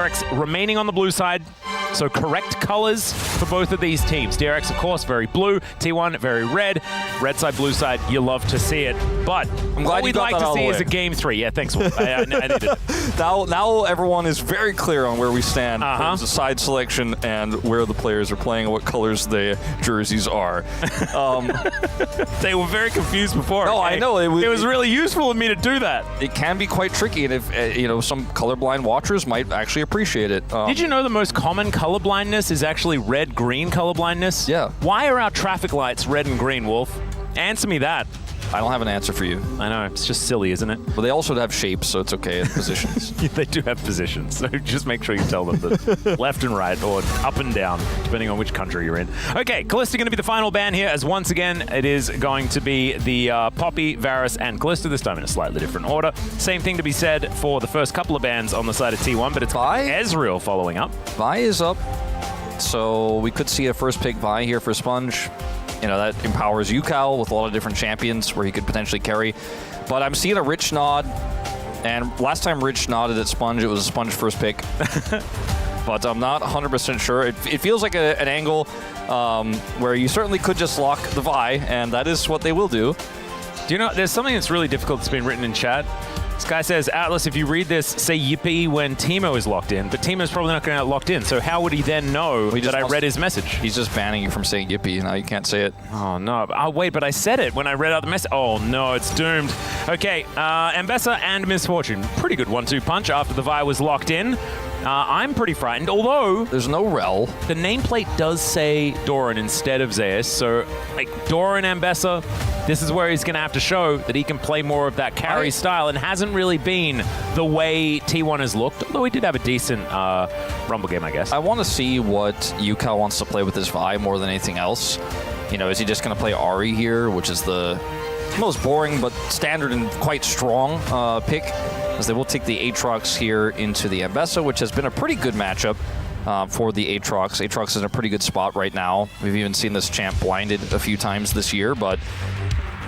DRX remaining on the blue side, so correct colors for both of these teams. DRX, of course, very blue. T1, very red. Red side, blue side, you love to see it. But what we'd like to see is a game 3. Yeah, thanks, Wolf. I needed it. Now everyone is very clear on where we stand in terms of side selection and where the players are playing and what colors the jerseys are. They were very confused before. No, I know. It was really useful of me to do that. It can be quite tricky, and if you know, some colorblind watchers might actually appreciate it. Did you know the most common colorblindness is actually red-green colorblindness? Yeah. Why are our traffic lights red and green, Wolf? Answer me that. I don't have an answer for you. I know, it's just silly, isn't it? But they also have shapes, so it's okay in positions. They do have positions, so just make sure you tell them that left and right, or up and down, depending on which country you're in. Okay, Kalista going to be the final ban here, as once again, it is going to be the Poppy, Varus, and Kalista, this time in a slightly different order. Same thing to be said for the first couple of bans on the side of T1, but it's Ezreal following up. Vi is up, so we could see a first pick Vi here for Sponge. You know, that empowers Yukao with a lot of different champions where he could potentially carry. But I'm seeing a Rich nod, and last time Rich nodded at Sponge, it was a Sponge first pick. But I'm not 100% sure. It feels like an angle where you certainly could just lock the Vi, and that is what they will do. Do you know, there's something that's really difficult that's been written in chat. This guy says, Atlas, if you read this, say yippee when Teemo is locked in, but Teemo's probably not going to get locked in, so how would he then know that I read his message? He's just banning you from saying yippee, now you can't say it. Oh, no. Oh, wait, but I said it when I read out the message. Oh, no, it's doomed. Okay, Ambessa and Misfortune. Pretty good 1-2 punch after the Vi was locked in. I'm pretty frightened, although... There's no Rel. The nameplate does say Doran instead of Zeus, so, like, Doran Ambessa, this is where he's going to have to show that he can play more of that carry style, and hasn't really been the way T1 has looked, although he did have a decent Rumble game, I guess. I want to see what Yukao wants to play with his Vi more than anything else. You know, is he just going to play Ahri here, which is the most boring but standard and quite strong pick, as they will take the Aatrox here into the Ambessa, which has been a pretty good matchup for the Aatrox. Aatrox is in a pretty good spot right now. We've even seen this champ blinded a few times this year, but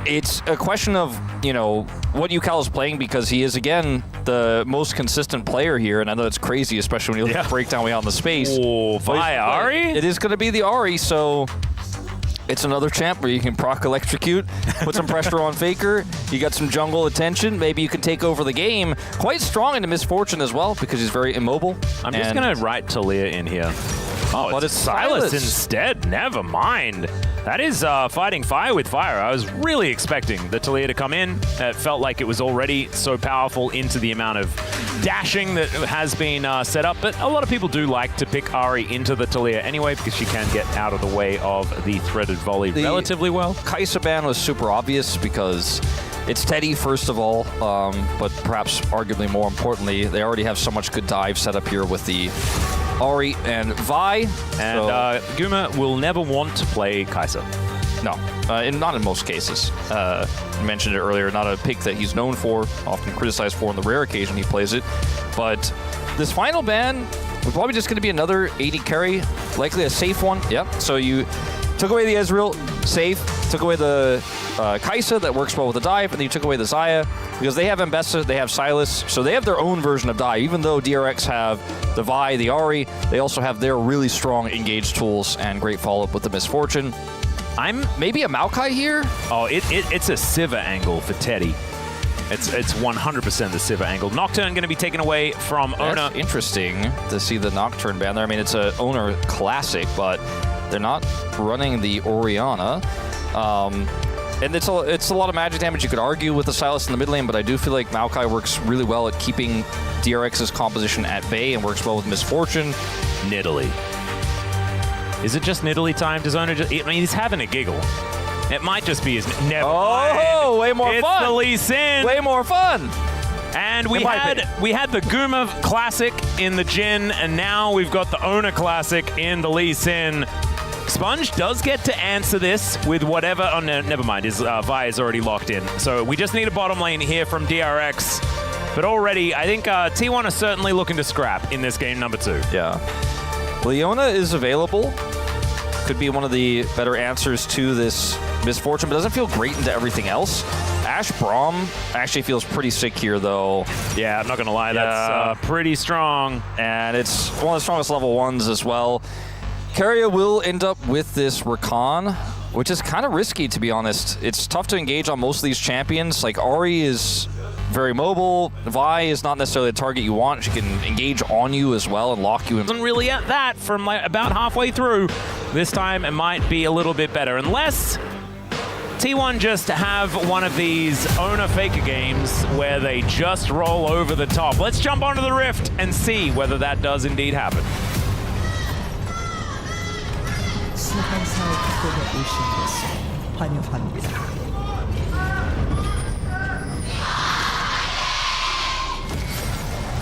it's a question of, you know, what Yukao is playing, because he is, again, the most consistent player here, and I know it's crazy, especially when you look at the breakdown we have in the space. Oh, Vi Ahri? It is going to be the Ahri, so it's another champ where you can proc electrocute, put some pressure on Faker, you got some jungle attention, maybe you can take over the game. Quite strong into Misfortune as well, because he's very immobile. I'm just going to write Talia in here. Oh, but it's Silas instead. Never mind. That is fighting fire with fire. I was really expecting the Talia to come in. It felt like it was already so powerful into the amount of dashing that has been set up. But a lot of people do like to pick Ahri into the Talia anyway, because she can get out of the way of the threaded volley relatively well. Kai'Sa ban was super obvious because it's Teddy, first of all, but perhaps arguably more importantly, they already have so much good dive set up here with the Ahri and Vi. And Guma will never want to play Kai'Sa. No, not in most cases. I mentioned it earlier, not a pick that he's known for, often criticized for on the rare occasion he plays it. But this final ban, we're probably just going to be another 80 carry, likely a safe one. Yep, so you took away the Ezreal, safe. Took away the Kai'Sa, that works well with the dive, and then you took away the Xayah, because they have Ambessa, they have Silas, so they have their own version of dive. Even though DRX have the Vi, the Ahri, they also have their really strong engage tools and great follow-up with the Misfortune. I'm maybe a Maokai here? Oh, it's a Sivir angle for Teddy. It's 100% the Sivir angle. Nocturne going to be taken away from Owner. That's interesting to see the Nocturne ban there. I mean, it's a Owner classic, but they're not running the Orianna. And it's a lot of magic damage. You could argue with the Silas in the mid lane, but I do feel like Maokai works really well at keeping DRX's composition at bay and works well with Misfortune. Nidalee. Is it just Nidalee time? Does Owner just... I mean, he's having a giggle. It might just be his... Never mind. Way more fun. It's the Lee Sin. Way more fun. And we had the Guma Classic in the Jhin, and now we've got the Owner Classic in the Lee Sin. Sponge does get to answer this with whatever... Oh, no, never mind. His Vi is already locked in. So we just need a bottom lane here from DRX. But already, I think T1 are certainly looking to scrap in this game number 2. Yeah. Leona is available. Could be one of the better answers to this Misfortune, but doesn't feel great into everything else. Flash Braum actually feels pretty sick here, though. Yeah, I'm not going to lie. That's pretty strong. And it's one of the strongest level 1s as well. Keria will end up with this Rakan, which is kind of risky, to be honest. It's tough to engage on most of these champions. Like, Ahri is very mobile. Vi is not necessarily the target you want. She can engage on you as well and lock you in. Wasn't really at that from like about halfway through. This time it might be a little bit better, unless T1 just have one of these owner faker games where they just roll over the top. Let's jump onto the Rift and see whether that does indeed happen.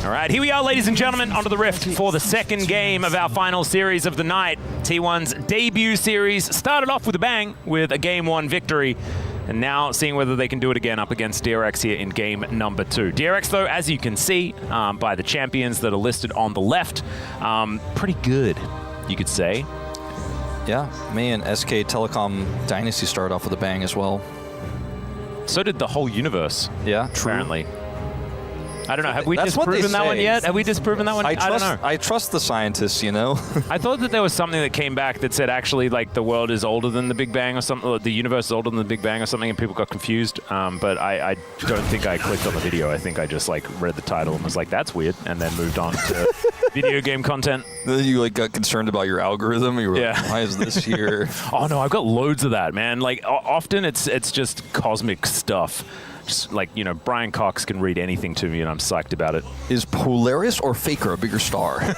All right, here we are, ladies and gentlemen, onto the Rift for the second game of our final series of the night. T1's debut series started off with a bang with a Game 1 victory, and now seeing whether they can do it again up against DRX here in game number 2. DRX, though, as you can see by the champions that are listed on the left, pretty good, you could say. Yeah, me and SK Telecom Dynasty started off with a bang as well. So did the whole universe. Yeah, apparently. I don't know. Have we That's disproven that one yet? Have we disproven that one? I don't know. I trust the scientists, you know? I thought that there was something that came back that said actually like the world is older than the Big Bang or something, or the universe is older than the Big Bang or something, and people got confused. But I don't think I clicked on the video. I think I just like read the title and was like, that's weird, and then moved on to video game content. Then you like got concerned about your algorithm. You were like, why is this here? Oh no, I've got loads of that, man. Like often it's just cosmic stuff. Just like, you know, Brian Cox can read anything to me and I'm psyched about it. Is Polaris or Faker a bigger star? I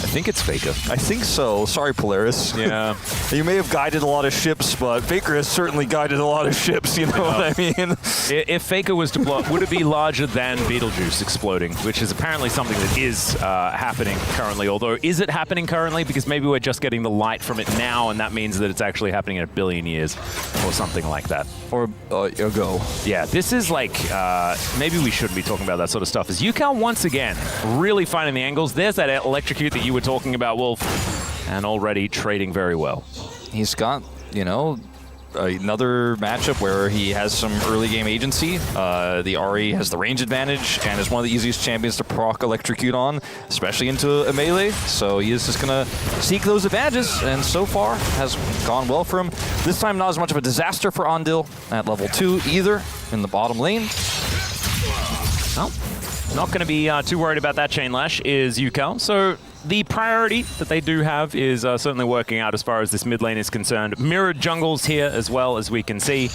think it's Faker. I think so. Sorry, Polaris. Yeah. You may have guided a lot of ships, but Faker has certainly guided a lot of ships, you know what I mean? If Faker was to blow up, would it be larger than Beetlejuice exploding, which is apparently something that is happening currently, although is it happening currently? Because maybe we're just getting the light from it now, and that means that it's actually happening in 1 billion years or something like that. Or ago. Yeah, this is like, maybe we shouldn't be talking about that sort of stuff. Is Yukal once again really finding the angles? There's that electrocute that you were talking about, Wolf, and already trading very well. He's got, you know, another matchup where he has some early game agency. The Ahri has the range advantage and is one of the easiest champions to proc electrocute on, especially into a melee. So he is just going to seek those advantages, and so far has gone well for him. This time not as much of a disaster for Ondil at level 2 either in the bottom lane. Well, not going to be too worried about that chain lash is Yukal. So the priority that they do have is certainly working out as far as this mid lane is concerned. Mirrored jungles here as well, as we can see.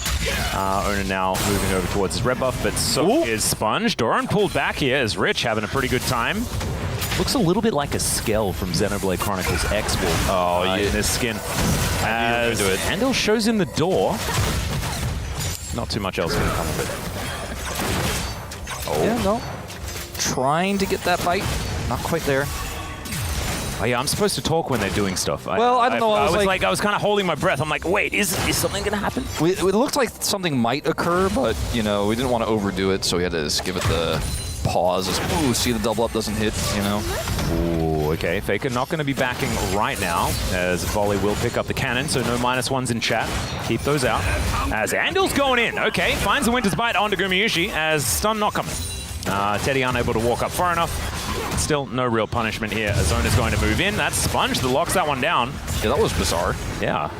Ona now moving over towards his red buff, but so is Sponge. Doran pulled back here as Rich having a pretty good time. Looks a little bit like a Skell from Xenoblade Chronicles X in this skin. As Andil shows him the door. Not too much else going to come of it. Yeah, no. Trying to get that bite. Not quite there. Oh yeah, I'm supposed to talk when they're doing stuff. Well, I don't know. I was kind of holding my breath. I'm like, wait, is something gonna happen? It looked like something might occur, but you know, we didn't want to overdo it, so we had to just give it the pause. Ooh, see the double up doesn't hit, you know. Ooh, okay. Faker not gonna be backing right now, as Volley will pick up the cannon, so no -1s in chat. Keep those out. As Andil's going in, okay, finds the Winter's Bite onto Gumayushi, as stun not coming. Teddy unable to walk up far enough. Still no real punishment here. Azona's going to move in. That's Sponge that locks that one down. Yeah, that was bizarre. Yeah.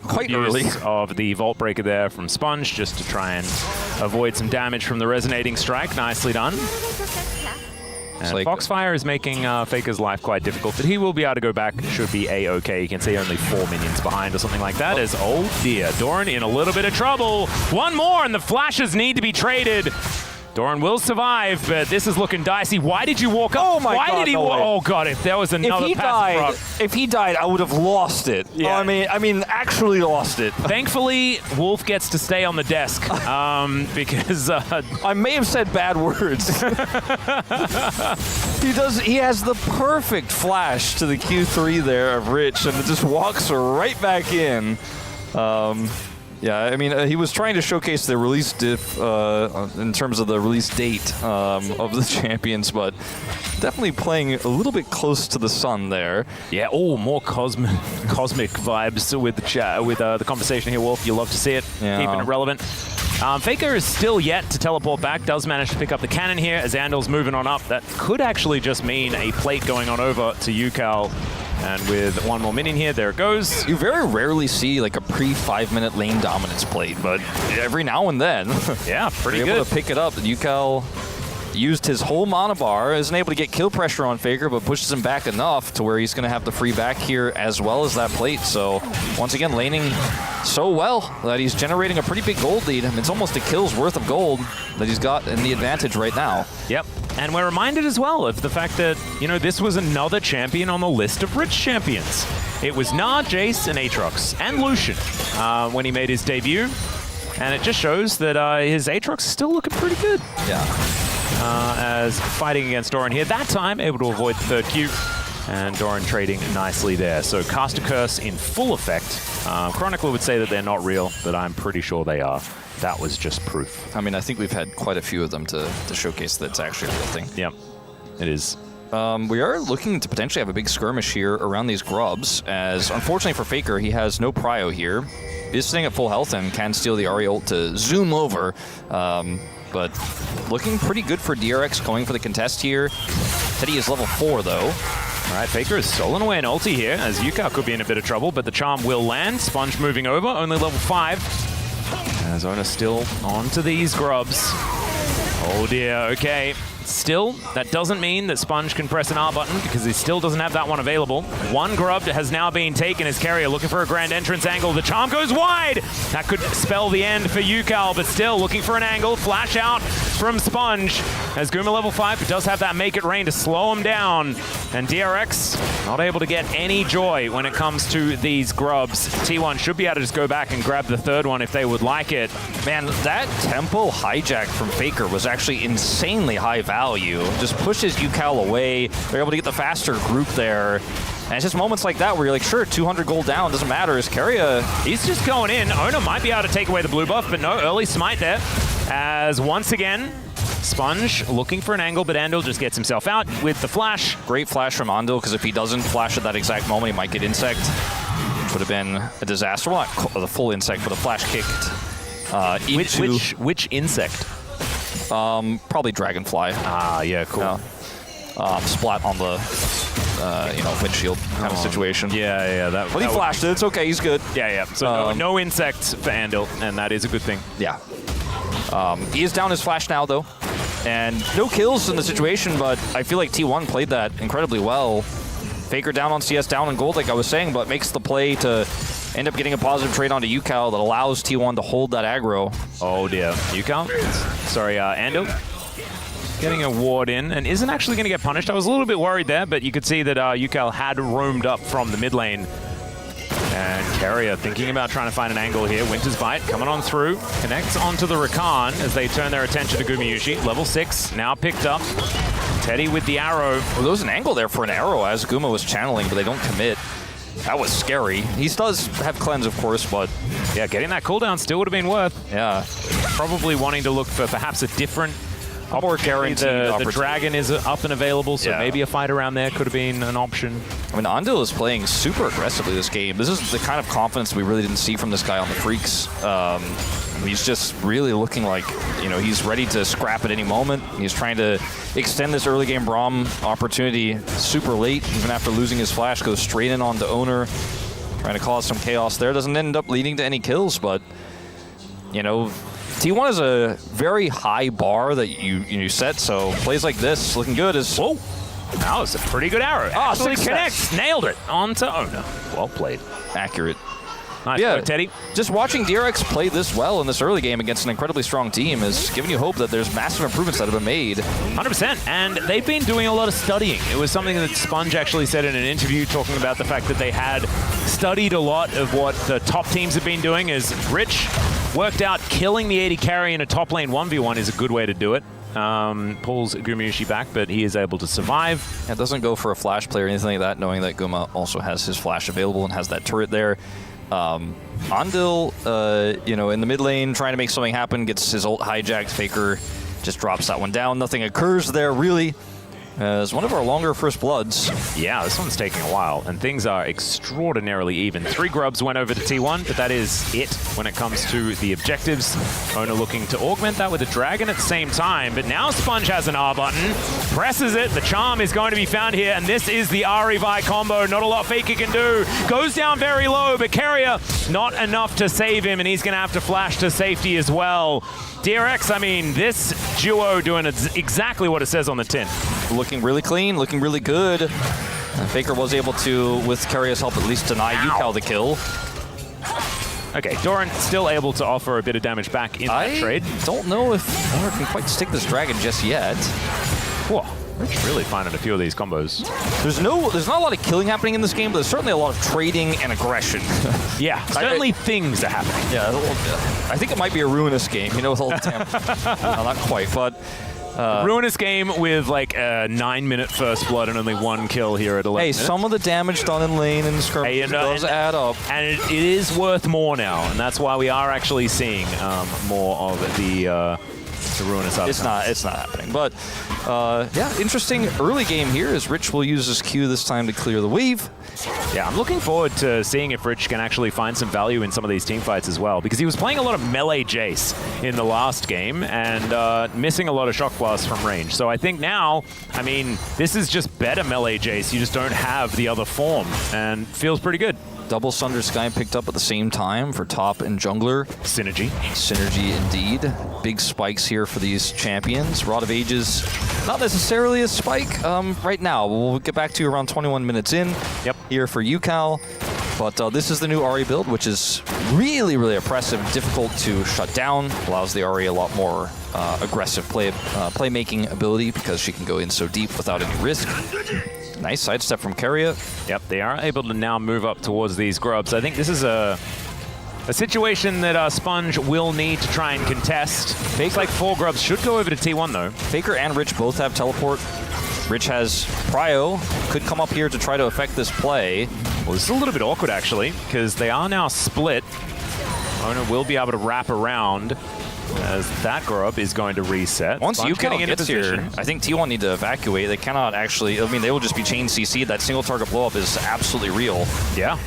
Quite early. Of the Vault Breaker there from Sponge, just to try and avoid some damage from the Resonating Strike. Nicely done. And like Foxfire is making Faker's life quite difficult, but he will be able to go back. Should be A-okay. You can see only 4 minions behind or something like that. As, oh dear, Doran in a little bit of trouble. One more, and the flashes need to be traded. Doran will survive, but this is looking dicey. Why did you walk up? Oh my God! Why did he walk? Oh God! If there was another passive if he died, I would have lost it. Yeah. Oh, I mean, actually lost it. Thankfully, Wolf gets to stay on the desk because I may have said bad words. He has the perfect flash to the Q3 there of Rich, and it just walks right back in. Yeah, I mean, he was trying to showcase the release diff in terms of the release date of the champions, but definitely playing a little bit close to the sun there. Yeah, more cosmic vibes with the chat, with the conversation here, Wolf. You love to see it, keeping it relevant. Faker is still yet to teleport back, does manage to pick up the cannon here as Andal's moving on up. That could actually just mean a plate going on over to UCal. And with one more minion here, there it goes. You very rarely see like a pre-5-minute lane dominance plate, but every now and then, yeah, pretty good. Able to pick it up. UCal used his whole mana bar, isn't able to get kill pressure on Faker, but pushes him back enough to where he's going to have the free back here as well as that plate. So once again, laning so well that he's generating a pretty big gold lead. It's almost a kill's worth of gold that he's got in the advantage right now. Yep. And we're reminded as well of the fact that, you know, this was another champion on the list of rich champions. It was Gnar, Jace, and Aatrox, and Lucian when he made his debut. And it just shows that his Aatrox is still looking pretty good. Yeah. As fighting against Doran here, that time able to avoid the third Q. And Doran trading nicely there. So Cast a Curse in full effect. Chronicler would say that they're not real, but I'm pretty sure they are. That was just proof. I mean, I think we've had quite a few of them to showcase that it's actually a real thing. Yep, it is. We are looking to potentially have a big skirmish here around these grubs, as unfortunately for Faker, he has no prio here. He's sitting at full health and can steal the Ahri ult to zoom over. But looking pretty good for DRX going for the contest here. Teddy is level 4 though. All right, Faker has stolen away an ulti here, as UCal could be in a bit of trouble, but the charm will land. Sponge moving over, only level 5. As Ona still onto these grubs. Oh dear, okay. Still, that doesn't mean that Sponge can press an R button because he still doesn't have that one available. One grub has now been taken as Carrier looking for a grand entrance angle. The charm goes wide. That could spell the end for UCal, but still looking for an angle. Flash out from Sponge as Guma level 5, but does have that make it rain to slow him down. And DRX not able to get any joy when it comes to these grubs. T1 should be able to just go back and grab the third one if they would like it. Man, that tempo hijack from Faker was actually insanely high value. Just pushes UCal away. They're able to get the faster group there. And it's just moments like that where you're like, sure, 200 gold down, doesn't matter. Is Carrier... He's just going in. Ona might be able to take away the blue buff, but no, early smite there. As once again, Sponge looking for an angle, but Andal just gets himself out with the flash. Great flash from Andal, because if he doesn't flash at that exact moment, he might get insect, which would have been a disaster. Well, not the full insect, but a flash kicked into... Which insect? Probably Dragonfly. Ah, yeah, cool. Splat on the, windshield kind of situation. Yeah. But he flashed it. It's okay. He's good. Yeah. So no insects for Andal, and that is a good thing. Yeah. He is down his flash now, though. And no kills in the situation, but I feel like T1 played that incredibly well. Faker down on CS, down on gold, like I was saying, but makes the play to end up getting a positive trade onto UCal that allows T1 to hold that aggro. Oh dear. UCal? Sorry, Andal. Getting a ward in and isn't actually going to get punished. I was a little bit worried there, but you could see that UCal had roamed up from the mid lane. And Carrier thinking about trying to find an angle here. Winter's Bite coming on through. Connects onto the Rakan as they turn their attention to Gumayushi. Level 6 now picked up. Teddy with the arrow. Well, there was an angle there for an arrow as Guma was channeling, but they don't commit. That was scary. He does have cleanse, of course, but... Yeah, getting that cooldown still would have been worth. Yeah. Probably wanting to look for perhaps a different... More guaranteed the dragon is up and available, so maybe a fight around there could have been an option. I mean, Andal is playing super aggressively this game. This is the kind of confidence we really didn't see from this guy on the Freaks. He's just really looking like, he's ready to scrap at any moment. He's trying to extend this early game Braum opportunity super late, even after losing his flash, goes straight in on the owner, trying to cause some chaos there. Doesn't end up leading to any kills, but, T1 is a very high bar that you set, so plays like this looking good is... Whoa! That was a pretty good arrow. Actually connects. Nailed it onto Ona. Well played. Accurate. Nice work, Teddy. Just watching DRX play this well in this early game against an incredibly strong team is giving you hope that there's massive improvements that have been made. 100%. And they've been doing a lot of studying. It was something that Sponge actually said in an interview talking about the fact that they had studied a lot of what the top teams have been doing. As Rich worked out killing the AD carry in a top lane 1v1 is a good way to do it. Pulls Gumayushi back, but he is able to survive. It doesn't go for a flash play or anything like that, knowing that Guma also has his flash available and has that turret there. Andil, you know, in the mid lane, trying to make something happen, gets his ult hijacked. Faker just drops that one down. Nothing occurs there, really. As one of our longer first bloods. Yeah, this one's taking a while, and things are extraordinarily even. 3 grubs went over to T1, but that is it when it comes to the objectives. Owner looking to augment that with a dragon at the same time, but now Sponge has an R button, presses it, the charm is going to be found here, and this is the Ahri Vi combo. Not a lot Faker can do. Goes down very low, but Carrier, not enough to save him, and he's going to have to flash to safety as well. DRX, I mean, this duo doing exactly what it says on the tin. Looking really clean, looking really good. Faker was able to, with Carrier's help, at least deny Yukao the kill. Okay, Doran still able to offer a bit of damage back in that trade. I don't know if Owner can quite stick this dragon just yet. Whoa, Rich really finding a few of these combos. There's not a lot of killing happening in this game, but there's certainly a lot of trading and aggression. Yeah, certainly things are happening. Yeah, I think it might be a ruinous game, you know, with all the damage. No, not quite, but... ruinous game with like a 9-minute first blood and only 1 kill here at 11 minutes. Some of the damage done in lane and skirmishes does add up. And it is worth more now, and that's why we are actually seeing more of the ruinous outcome. It's not happening, but yeah, interesting early game here as Rich will use his Q this time to clear the wave. Yeah, I'm looking forward to seeing if Rich can actually find some value in some of these team fights as well, because he was playing a lot of melee Jace in the last game and missing a lot of shock blasts from range. So I think now, I mean, this is just better melee Jace. You just don't have the other form, and feels pretty good. Double Sunder Sky picked up at the same time for top and jungler. Synergy. Synergy indeed. Big spikes here for these champions. Rod of Ages, not necessarily a spike right now. We'll get back to you around 21 minutes in here for Yukao. But this is the new Ahri build, which is really, really oppressive, difficult to shut down. Allows the Ahri a lot more aggressive playmaking ability because she can go in so deep without any risk. Nice sidestep from Carrier. Yep, they are able to now move up towards these grubs. I think this is a situation that Sponge will need to try and contest. Fakes like 4 grubs should go over to T1 though. Faker and Rich both have teleport. Rich has Prio, could come up here to try to affect this play. Well, this is a little bit awkward actually, because they are now split. Owner will be able to wrap around as that grub is going to reset. Once Yukao gets here, I think T1 need to evacuate. They cannot actually, I mean, they will just be chain CC'd. That single target blow up is absolutely real. Yeah.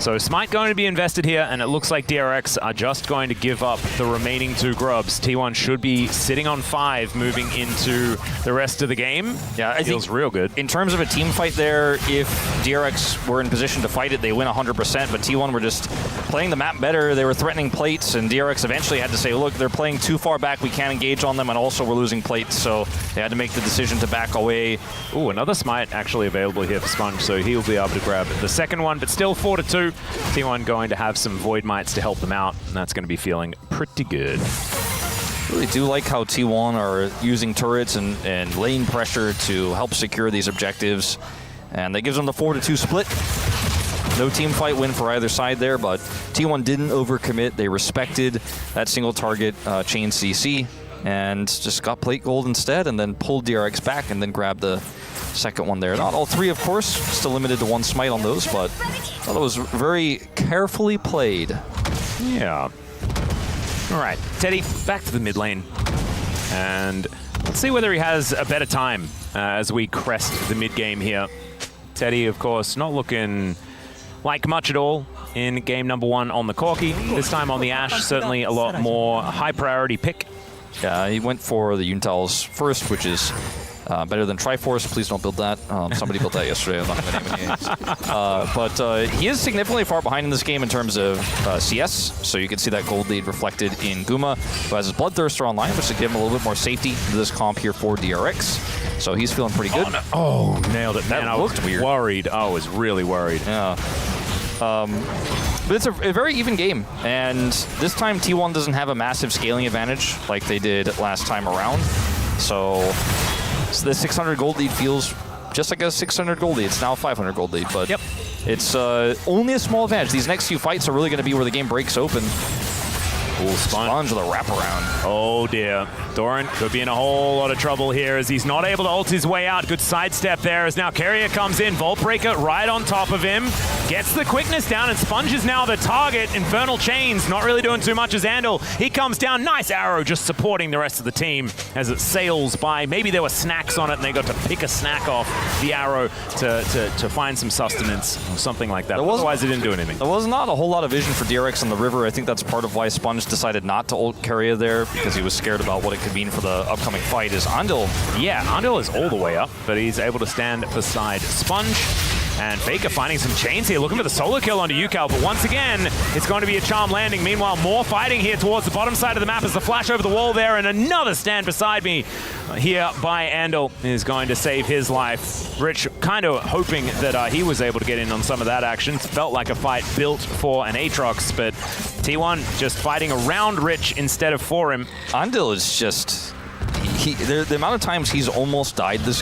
So Smite going to be invested here, and it looks like DRX are just going to give up the remaining 2 grubs. T1 should be sitting on 5 moving into the rest of the game. Yeah, I feels real good. In terms of a team fight there, if DRX were in position to fight it, they win 100%, but T1 were just playing the map better. They were threatening plates, and DRX eventually had to say, look, they're playing too far back, we can't engage on them, and also we're losing plates, so they had to make the decision to back away. Ooh, another Smite actually available here for Sponge, so he'll be able to grab the second one, but still 4-2. T1 going to have some Void Mites to help them out, and that's going to be feeling pretty good. Really do like how T1 are using turrets and lane pressure to help secure these objectives, and that gives them the 4-2 split. No team fight win for either side there, but T1 didn't overcommit. They respected that single target chain CC and just got plate gold instead, and then pulled DRX back and then grabbed the second one there. Not all 3, of course, still limited to 1 smite on those, but I thought it was very carefully played. Yeah. All right, Teddy, back to the mid lane. And let's see whether he has a better time as we crest the mid game here. Teddy, of course, not looking like much at all in game number 1 on the Corki. This time on the Ashe, certainly a lot more high priority pick. Yeah, he went for the Yuntals first, which is better than Triforce. Please don't build that. Somebody built that yesterday. I'm not going to name any names. But he is significantly far behind in this game in terms of CS. So you can see that gold lead reflected in Guma, who has his Bloodthirster online, which should give him a little bit more safety to this comp here for DRX. So he's feeling pretty good. Oh, nailed it. That looked weird. Worried. I was really worried. Yeah. But it's a very even game, and this time T1 doesn't have a massive scaling advantage like they did last time around. So the 600 gold lead feels just like a 600 gold lead. It's now a 500 gold lead, but it's only a small advantage. These next few fights are really going to be where the game breaks open. Ooh, Sponge with a wraparound. Oh dear. Doran could be in a whole lot of trouble here as he's not able to ult his way out. Good sidestep there as now Carrier comes in. Vault Breaker right on top of him. Gets the quickness down and Sponge is now the target. Infernal Chains not really doing too much as Andal. He comes down. Nice arrow just supporting the rest of the team as it sails by. Maybe there were snacks on it and they got to pick a snack off the arrow to find some sustenance or something like that. Otherwise it didn't do anything. There was not a whole lot of vision for DRX on the river. I think that's part of why Sponge decided not to ult Carrier there because he was scared about what it could mean for the upcoming fight. Is Andal? Yeah, Andal is all the way up, but he's able to stand beside Sponge. And Faker finding some chains here, looking for the solo kill onto Yukal, but once again, it's going to be a charm landing. Meanwhile, more fighting here towards the bottom side of the map as the flash over the wall there, and another stand beside me here by Andal is going to save his life. Rich kind of hoping that he was able to get in on some of that action. Felt like a fight built for an Aatrox, but T1 just fighting around Rich instead of for him. Andal is just... the amount of times he's almost died this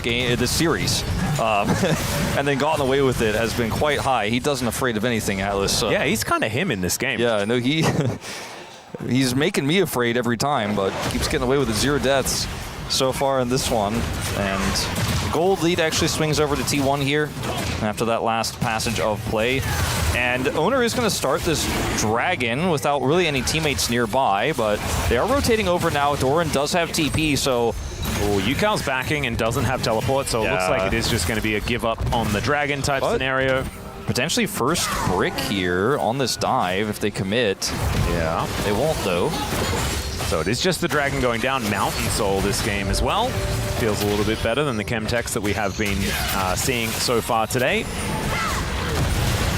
series, and then gotten away with it has been quite high. He doesn't afraid of anything, Atlas. Yeah, he's kind of him in this game. Yeah, no, he's making me afraid every time, but keeps getting away with it. 0 deaths so far in this one, and the gold lead actually swings over to T1 here after that last passage of play. And Owner is going to start this Dragon without really any teammates nearby, but they are rotating over now. Doran does have TP, so... Oh, Yukal's backing and doesn't have teleport, so it looks like it is just going to be a give up on the Dragon type scenario. Potentially first brick here on this dive if they commit. Yeah. They won't, though. So it is just the Dragon going down. Mountain Soul this game as well. Feels a little bit better than the Chemtex that we have been seeing so far today.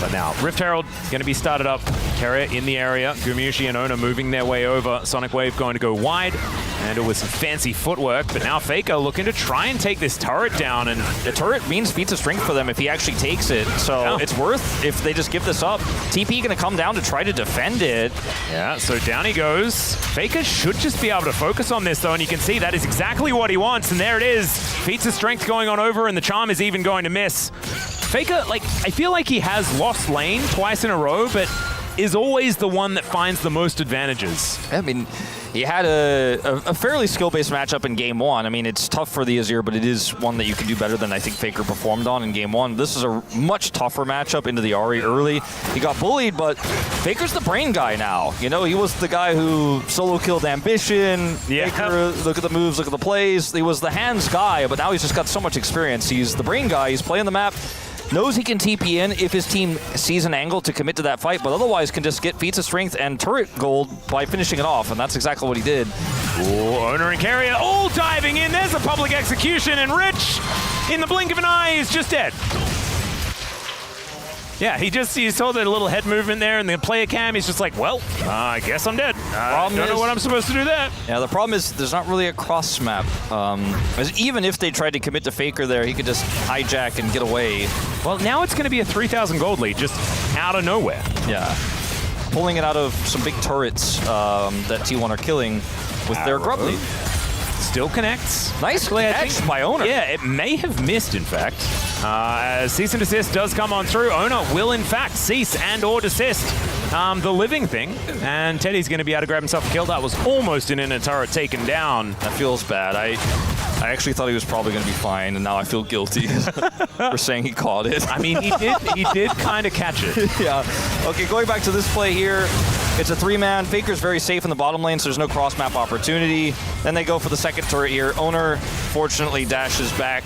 But now, Rift Herald going to be started up. Carrier in the area. Gumayusi and Ona moving their way over. Sonic Wave going to go wide. And it was some fancy footwork. But now Faker looking to try and take this turret down. And the turret means feats of strength for them if he actually takes it. So it's worth if they just give this up. TP going to come down to try to defend it. Yeah, so down he goes. Faker should just be able to focus on this, though. And you can see that is exactly what he wants. And there it is. Feats of strength going on over. And the charm is even going to miss. Faker, like, I feel like he has lost lane twice in a row, but is always the one that finds the most advantages. I mean, he had a fairly skill-based matchup in Game 1. I mean, it's tough for the Azir, but it is one that you can do better than I think Faker performed on in Game 1. This is a much tougher matchup into the Ahri early. He got bullied, but Faker's the brain guy now. You know, he was the guy who solo-killed Ambition. Yeah. Faker, look at the moves, look at the plays. He was the hands guy, but now he's just got so much experience. He's the brain guy. He's playing the map. Knows he can TP in if his team sees an angle to commit to that fight, but otherwise can just get feats of strength and turret gold by finishing it off, and that's exactly what he did. Ooh, Owner and Carrier all diving in. There's a public execution, and Rich, in the blink of an eye, is just dead. Yeah, he saw the little head movement there and the player cam. He's just like, well, I guess I'm dead. I don't know what I'm supposed to do there. Yeah, the problem is there's not really a cross map. Even if they tried to commit to Faker there, he could just hijack and get away. Well, now it's going to be a 3,000 gold lead just out of nowhere. Yeah. Pulling it out of some big turrets that T1 are killing with their grub lead. Still connects. Nice catch by Owner. Yeah, it may have missed, in fact. As cease and desist does come on through, Owner will, in fact, cease and or desist the living thing. And Teddy's going to be able to grab himself a kill. That was almost an inner turret taken down. That feels bad. I actually thought he was probably going to be fine, and now I feel guilty for saying he caught it. I mean, he did kind of catch it. Yeah. Okay, going back to this play here. It's a 3-man. Faker's very safe in the bottom lane, so there's no cross-map opportunity. Then they go for the second turret here. Owner, fortunately, dashes back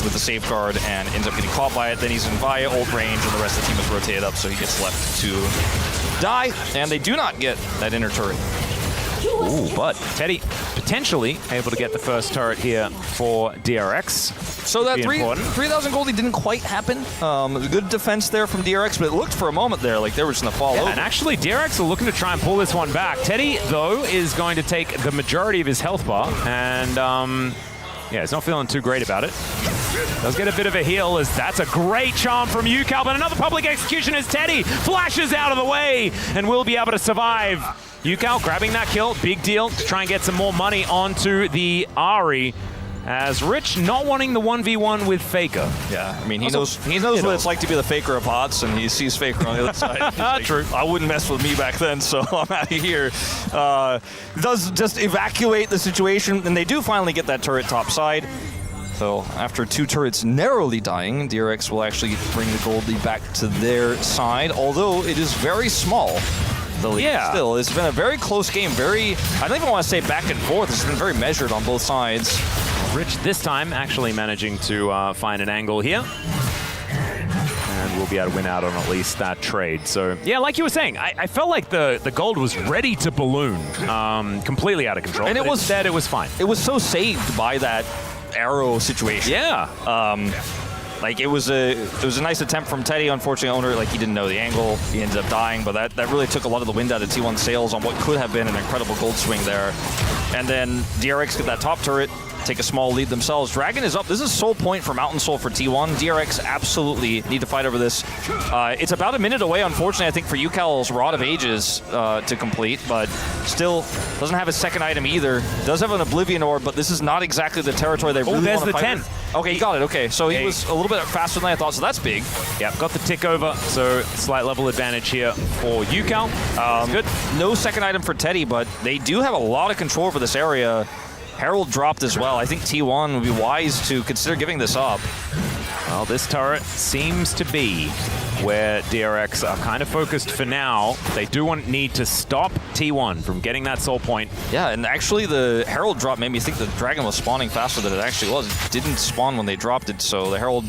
with the safeguard and ends up getting caught by it. Then he's in via ult range, and the rest of the team is rotated up, so he gets left to die. And they do not get that inner turret. Ooh, but Teddy potentially able to get the first turret here for DRX. So that 3,000 goldie didn't quite happen. Good defense there from DRX, but it looked for a moment there like they were just going to fall over. And actually, DRX are looking to try and pull this one back. Teddy, though, is going to take the majority of his health bar, and yeah, he's not feeling too great about it. Does get a bit of a heal as that's a great charm from Yukal, but another public execution as Teddy flashes out of the way and will be able to survive. Yukal grabbing that kill, big deal to try and get some more money onto the Ahri. As Rich not wanting the 1v1 with Faker. Yeah, I mean, he knows what it's like to be the Faker of bots, and he sees Faker on the other side. Like, True. I wouldn't mess with me back then, so I'm out of here. Does just evacuate the situation, and they do finally get that turret top side. So after 2 turrets narrowly dying, DRX will actually bring the gold lead back to their side, although it is very small. The lead still. It's been a very close game, I don't even want to say back and forth. It's been very measured on both sides. Rich this time actually managing to find an angle here. And we'll be able to win out on at least that trade. So, yeah, like you were saying, I felt like the gold was ready to balloon, completely out of control. And instead, it was fine. It was so saved by that arrow situation. Yeah. Like it was a nice attempt from Teddy. Unfortunately, owner he didn't know the angle. He ended up dying, but that really took a lot of the wind out of T1's sails on what could have been an incredible gold swing there. And then DRX get that top turret, take a small lead themselves. Dragon is up. This is sole point for Mountain Soul for T1. DRX absolutely need to fight over this. It's about a minute away, unfortunately, I think, for UCal's Rod of Ages to complete, but still doesn't have a second item either. Does have an Oblivion Orb, but this is not exactly the territory they really want to fight. There's the 10. Okay, he got it. Okay, so he was a little bit faster than I thought, so that's big. Yep, got the tick over, so slight level advantage here for UCal. Good. No second item for Teddy, but they do have a lot of control over this area. Herald dropped as well. I think T1 would be wise to consider giving this up. Well, this turret seems to be where DRX are kind of focused for now. They do need to stop T1 from getting that soul point. Yeah, and actually the Herald drop made me think the Dragon was spawning faster than it actually was. It didn't spawn when they dropped it, so the Herald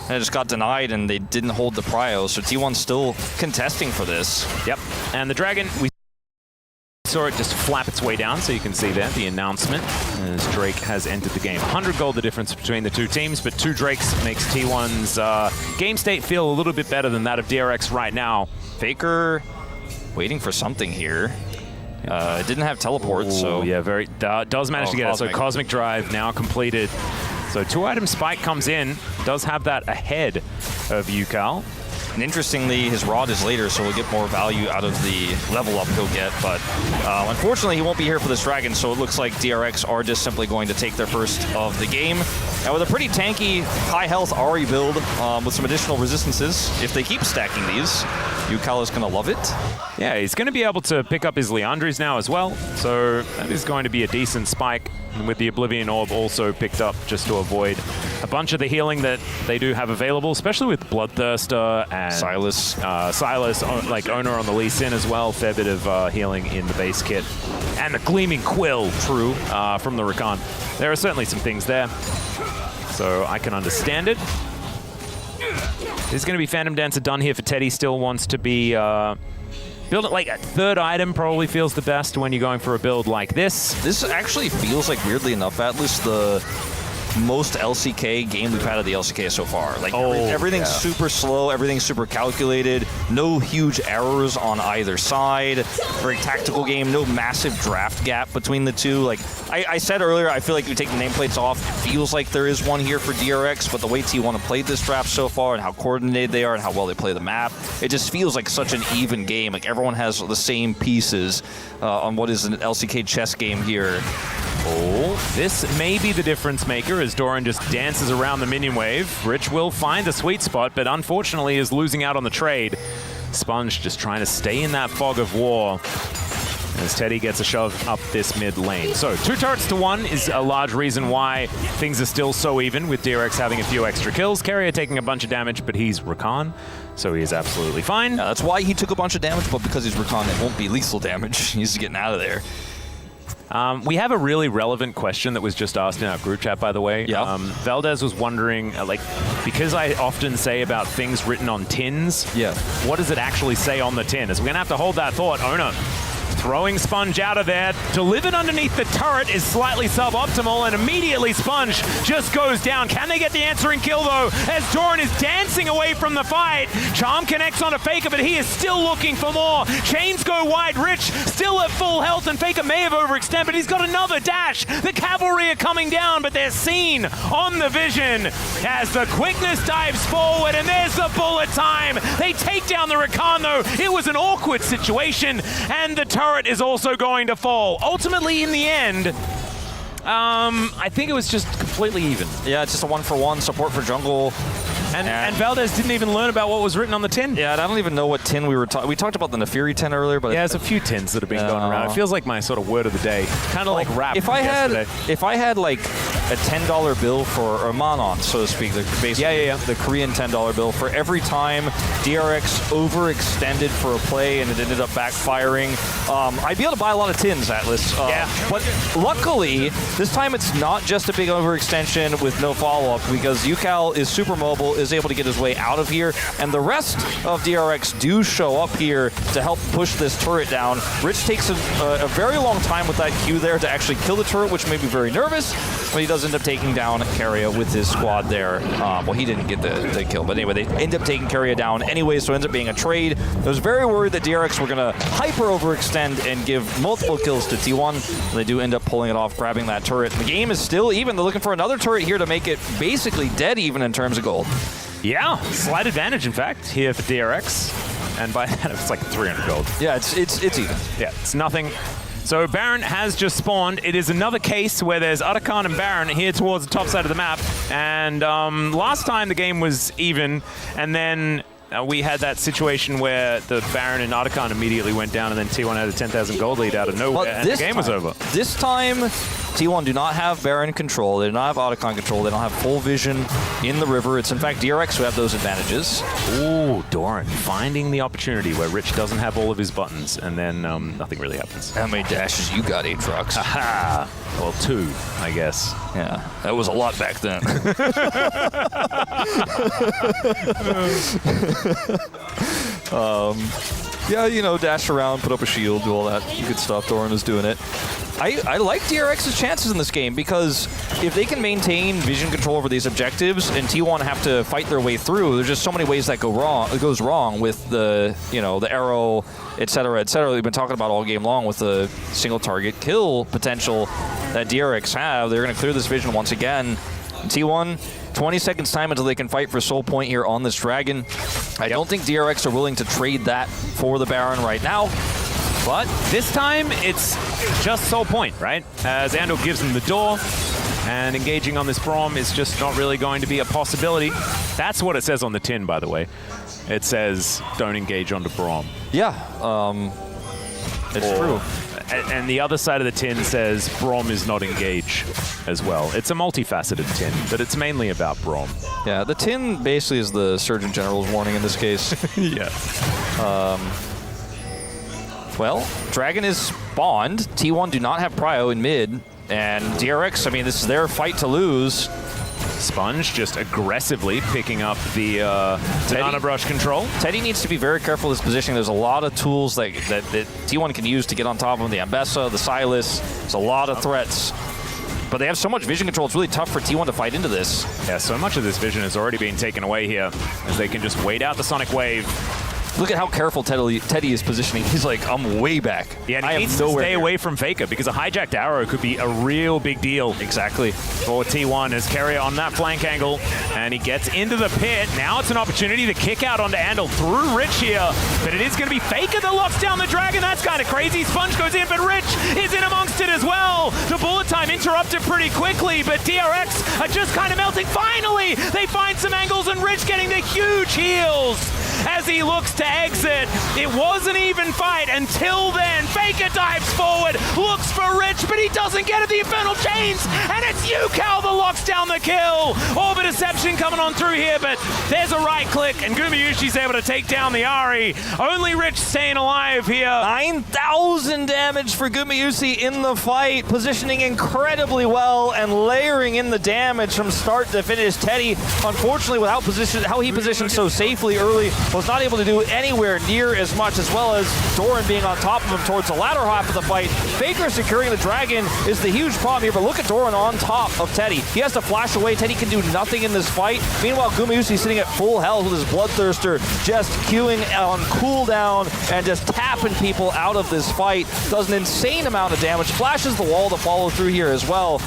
just got denied and they didn't hold the prio. So T1's still contesting for this. Yep, and the Dragon, we saw it just flap its way down, so you can see there the announcement as Drake has entered the game. 100 gold the difference between the 2 teams, but 2 Drakes makes T1's game state feel a little bit better than that of DRX right now. Faker waiting for something here. Didn't have teleport, so... Yeah, does manage to get Cosmic. It. So Cosmic Drive now completed. So 2-item spike comes in, does have that ahead of UCal. And interestingly, his Rod is later, so we'll get more value out of the level up he'll get. But unfortunately, he won't be here for this Dragon, so it looks like DRX are just simply going to take their first of the game. Now, with a pretty tanky, high-health Ahri build with some additional resistances, if they keep stacking these, UCal is going to love it. Yeah, he's going to be able to pick up his Leandres now as well, so that is going to be a decent spike. And with the Oblivion Orb also picked up just to avoid a bunch of the healing that they do have available, especially with Bloodthirster and Silas, like Owner on the Lee Sin as well. Fair bit of healing in the base kit. And the Gleaming Quill, true, from the Rakan. There are certainly some things there, so I can understand it. There's going to be Phantom Dancer done here for Teddy. Still wants to be... build it like a 3rd item probably feels the best when you're going for a build like this. This actually feels like, weirdly enough, Atlas, the most LCK game we've had of the LCK so far. Like everything's super slow, everything's super calculated, no huge errors on either side. Very tactical game, no massive draft gap between the two. Like I said earlier, I feel like if you take the nameplates off, it feels like there is one here for DRX, but the way T1 have played this draft so far and how coordinated they are and how well they play the map, it just feels like such an even game. Like everyone has the same pieces on what is an LCK chess game here. Oh, this may be the difference maker as Doran just dances around the minion wave. Rich will find the sweet spot, but unfortunately is losing out on the trade. Sponge just trying to stay in that fog of war as Teddy gets a shove up this mid lane. So 2 turrets to 1 is a large reason why things are still so even, with DRX having a few extra kills. Carrier taking a bunch of damage, but he's Rakan, so he is absolutely fine. Yeah, that's why he took a bunch of damage, but because he's Rakan, it won't be lethal damage. He's getting out of there. We have a really relevant question that was just asked in our group chat, by the way. Yeah. Valdez was wondering, because I often say about things written on tins, what does it actually say on the tin? As we're going to have to hold that thought. Owner throwing Sponge out of there. Delivered underneath the turret is slightly suboptimal, and immediately Sponge just goes down. Can they get the answering kill, though, as Doran is dancing away from the fight? Charm connects onto Faker, but he is still looking for more. Chains go wide. Rich still at full health, and Faker may have overextended, but he's got another dash. The cavalry are coming down, but they're seen on the vision as the quickness dives forward, and there's the bullet time. They take down the Rakan, though. It was an awkward situation, and the turret is also going to fall. Ultimately, in the end, I think it was just completely even. Yeah, it's just a 1-for-1 support for jungle. And Valdez didn't even learn about what was written on the tin. Yeah, and I don't even know what tin we were talking. We talked about the Nefiri tin earlier, but yeah, there's a few tins that have been going around. It feels like my sort of word of the day, kind of like rap. If I had like a $10 bill for a Manon, so to speak, the Korean $10 bill for every time DRX overextended for a play and it ended up backfiring, I'd be able to buy a lot of tins, Atlas. But luckily, this time it's not just a big overextension with no follow-up because UCal is super mobile, is able to get his way out of here, and the rest of DRX do show up here to help push this turret down. Rich takes a very long time with that Q there to actually kill the turret, which made me very nervous, but he does end up taking down Carrier with his squad there. Well, he didn't get the kill, but anyway, they end up taking Carrier down anyway, so it ends up being a trade. I was very worried that DRX were going to hyper overextend and give multiple kills to T1. They do end up pulling it off, grabbing that turret. The game is still even. They're looking for another turret here to make it basically dead even in terms of gold. Yeah, slight advantage, in fact, here for DRX. And by that, it's like 300 gold. Yeah, it's even. Yeah, it's nothing. So Baron has just spawned. It is another case where there's Arakan and Baron here towards the top side of the map. And last time the game was even, and then we had that situation where the Baron and Arakan immediately went down, and then T1 had a 10,000 gold lead out of nowhere, and the game was over. This time, T1 do not have Baron control. They do not have Arakan control. They don't have full vision in the river. It's, in fact, DRX who have those advantages. Ooh, Doran finding the opportunity where Rich doesn't have all of his buttons, and then nothing really happens. How many dashes you got, Aatrox? Aha! Well, 2, I guess. Yeah, that was a lot back then. Yeah, you know, dash around, put up a shield, do all that good stuff. Doran is doing it. I like DRX's chances in this game because if they can maintain vision control over these objectives and T1 have to fight their way through, there's just so many ways that goes wrong with the, you know, the arrow, et cetera, we've been talking about all game long with the single target kill potential that DRX have. They're going to clear this vision once again. T1, 20 seconds time until they can fight for soul point here on this dragon. I don't think DRX are willing to trade that for the Baron right now. But this time, it's just soul point, right? As Andal gives them the door, and engaging on this Braum is just not really going to be a possibility. That's what it says on the tin, by the way. It says, don't engage onto Braum. Yeah, it's true. And the other side of the tin says, Braum is not engage as well. It's a multifaceted tin, but it's mainly about Braum. Yeah, the tin basically is the Surgeon General's warning in this case. Yeah. Well, Dragon is spawned. T1 do not have Prio in mid. And DRX, I mean, this is their fight to lose. Sponge just aggressively picking up the banana brush control. Teddy needs to be very careful with his positioning. There's a lot of tools that T1 can use to get on top of him. The Ambessa, the Silas. There's a lot of threats. But they have so much vision control, it's really tough for T1 to fight into this. Yeah, so much of this vision has already been taken away here, as they can just wait out the Sonic Wave. Look at how careful Teddy is positioning. He's like, I'm way back. Yeah, and he needs to stay away from Faker because a hijacked arrow could be a real big deal. Exactly. For T1 as Carrier on that flank angle, and he gets into the pit. Now it's an opportunity to kick out onto Andal through Rich here, but it is going to be Faker that locks down the Dragon. That's kind of crazy. Sponge goes in, but Rich is in amongst it as well. The bullet time interrupted pretty quickly, but DRX are just kind of melting. Finally, they find some angles, and Rich getting the huge heals as he looks to exit. It was an even fight until then. Faker dives forward, looks for Rich, but he doesn't get it. The Infernal Chains, and it's UCal that locks down the kill. Orbit Deception coming on through here, but there's a right click, and Gumayusi's able to take down the Ahri. Only Rich staying alive here. 9,000 damage for Gumayusi in the fight, positioning incredibly well and layering in the damage from start to finish. Teddy, unfortunately, without position, how he positioned so safely early, was not able to do anywhere near as much, as well as Doran being on top of him towards the latter half of the fight. Faker securing the Dragon is the huge problem here, but look at Doran on top of Teddy. He has to flash away. Teddy can do nothing in this fight. Meanwhile, Gumayusi sitting at full health with his Bloodthirster, just queuing on cooldown and just tapping people out of this fight. Does an insane amount of damage. Flashes the wall to follow through here as well.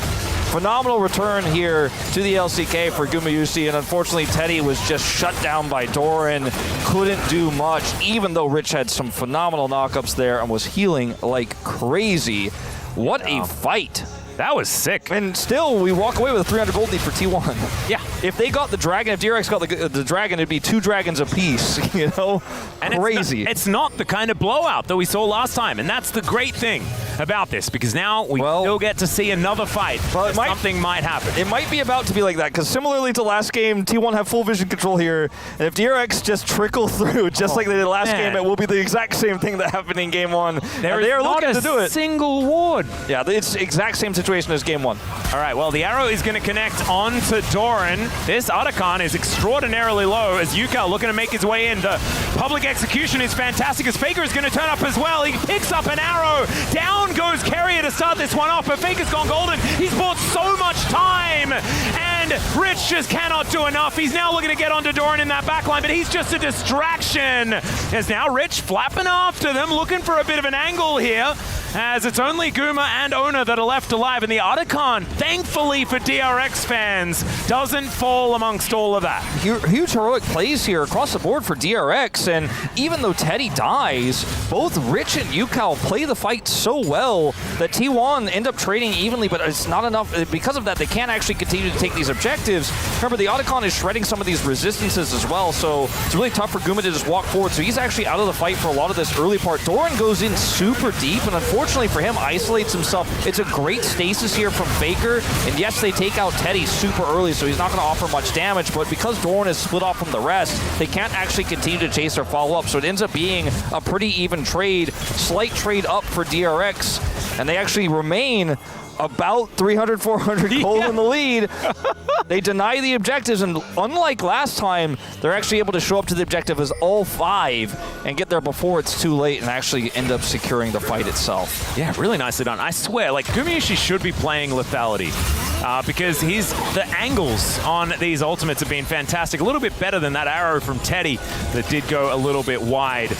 Phenomenal return here to the LCK for Gumayusi, and unfortunately Teddy was just shut down by Doran. Couldn't do much, even though Rich had some phenomenal knockups there and was healing like crazy. What a fight. That was sick. And still, we walk away with a 300 gold lead for T1. Yeah. If they got the dragon, if DRX got the dragon, it'd be 2 dragons apiece, you know? And crazy. It's not the kind of blowout that we saw last time, and that's the great thing about this, because now we still get to see another fight. But something might happen. It might be about to be like that, because similarly to last game, T1 have full vision control here, and if DRX just trickle through, just like they did last game, it will be the exact same thing that happened in game 1. They are looking to do it. Single ward. Yeah, it's exact same situation as game 1. All right, well, the arrow is going to connect onto Doran. This Otacon is extraordinarily low as Yukal looking to make his way in. The public execution is fantastic as Faker is going to turn up as well. He picks up an arrow. Down goes Carrier to start this one off, but Faker's gone golden. He's bought so much time, and Rich just cannot do enough. He's now looking to get onto Doran in that backline, but he's just a distraction. As now Rich flapping after them, looking for a bit of an angle here, as it's only Guma and Ona that are left alive, and the Otacon, thankfully for DRX fans, doesn't fall amongst all of that. Huge heroic plays here across the board for DRX, and even though Teddy dies, both Rich and Yukal play the fight so well that T1 end up trading evenly, but it's not enough. Because of that, they can't actually continue to take these objectives. Remember, the Otacon is shredding some of these resistances as well, so it's really tough for Guma to just walk forward, so he's actually out of the fight for a lot of this early part. Doran goes in super deep, and unfortunately for him, isolates himself. It's a great stasis here from Faker, and yes, they take out Teddy super early, so he's not going to offer much damage, but because Doran is split off from the rest, they can't actually continue to chase or follow up, so it ends up being a pretty even trade, slight trade up for DRX, and they actually remain about 300, 400 gold in the lead. They deny the objectives, and unlike last time, they're actually able to show up to the objective as all 5 and get there before it's too late and actually end up securing the fight itself. Yeah, really nicely done. I swear, like, Gumayushi should be playing lethality because the angles on these ultimates have been fantastic. A little bit better than that arrow from Teddy that did go a little bit wide.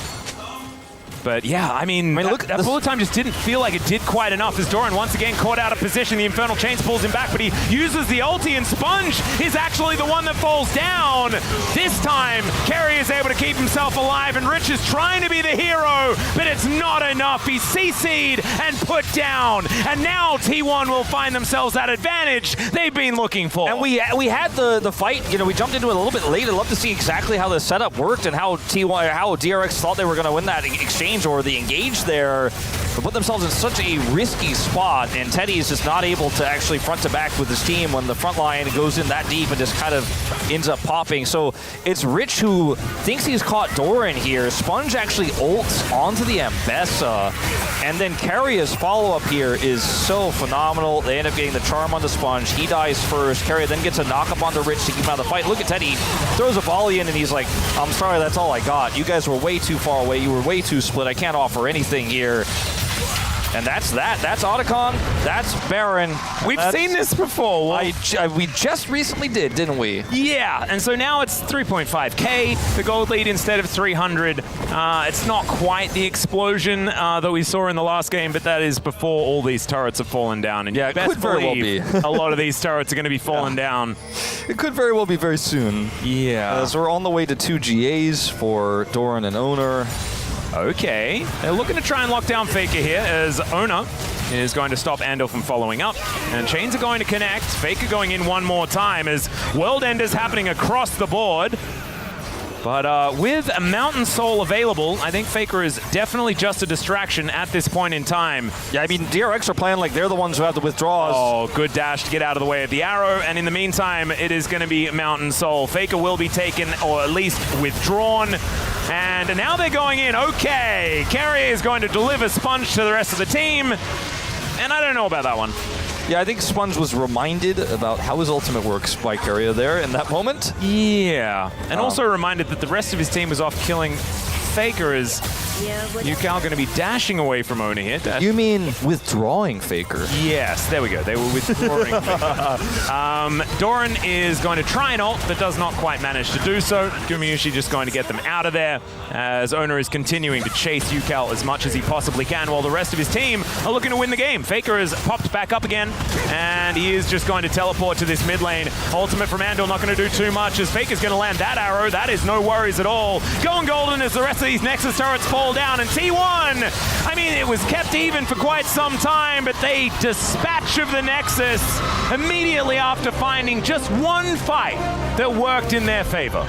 But yeah, I mean look, that bullet time just didn't feel like it did quite enough as Doran once again caught out of position. The Infernal Chains pulls him back, but he uses the ulti, and Sponge is actually the one that falls down. This time, Kerry is able to keep himself alive, and Rich is trying to be the hero, but it's not enough. He's CC'd and put down, and now T1 will find themselves that advantage they've been looking for. And we had the fight, you know, we jumped into it a little bit late. I'd love to see exactly how the setup worked and how DRX thought they were going to win that exchange or the engage there, but put themselves in such a risky spot, and Teddy is just not able to actually front to back with his team when the front line goes in that deep and just kind of ends up popping. So it's Rich who thinks he's caught Doran here. Sponge actually ults onto the Ambessa, and then Carrier's follow-up here is so phenomenal. They end up getting the charm on the Sponge. He dies first. Carrier then gets a knock-up onto Rich to keep him out of the fight. Look at Teddy. Throws a volley in, and he's like, I'm sorry, that's all I got. You guys were way too far away. You were way too split. I can't offer anything here. And that's that. That's Otacon. That's Baron. We've seen this before. We just recently did, didn't we? Yeah, and so now it's 3.5k, the gold lead instead of 300. It's not quite the explosion that we saw in the last game, but that is before all these turrets have fallen down. And yeah, it could very well be. A lot of these turrets are going to be falling down. It could very well be very soon. Yeah. As we're on the way to 2 GAs for Doran and Owner. Okay, they're looking to try and lock down Faker here as Ona is going to stop Andal from following up. And Chains are going to connect. Faker going in one more time as World Enders happening across the board. But with a Mountain Soul available, I think Faker is definitely just a distraction at this point in time. Yeah, I mean, DRX are playing like they're the ones who have the withdrawals. Oh, good dash to get out of the way of the arrow. And in the meantime, it is going to be Mountain Soul. Faker will be taken, or at least withdrawn. And now they're going in. Okay, Carrier is going to deliver Sponge to the rest of the team. And I don't know about that one. Yeah, I think Sponge was reminded about how his ultimate works by Carrier there in that moment. Yeah, and also reminded that the rest of his team was off killing Faker as Yukal going to be dashing away from Ona here. You mean withdrawing Faker? Yes, there we go. They were withdrawing Faker. Doran is going to try and ult, but does not quite manage to do so. Gumayushi just going to get them out of there as Ona is continuing to chase Yukal as much as he possibly can while the rest of his team are looking to win the game. Faker has popped back up again, and he is just going to teleport to this mid lane. Ultimate from Andal not going to do too much as Faker's going to land that arrow. That is no worries at all. Going golden as the rest of these Nexus turrets fall fall down. And T1, I mean, it was kept even for quite some time, but they dispatch of the Nexus immediately after finding just one fight that worked in their favor.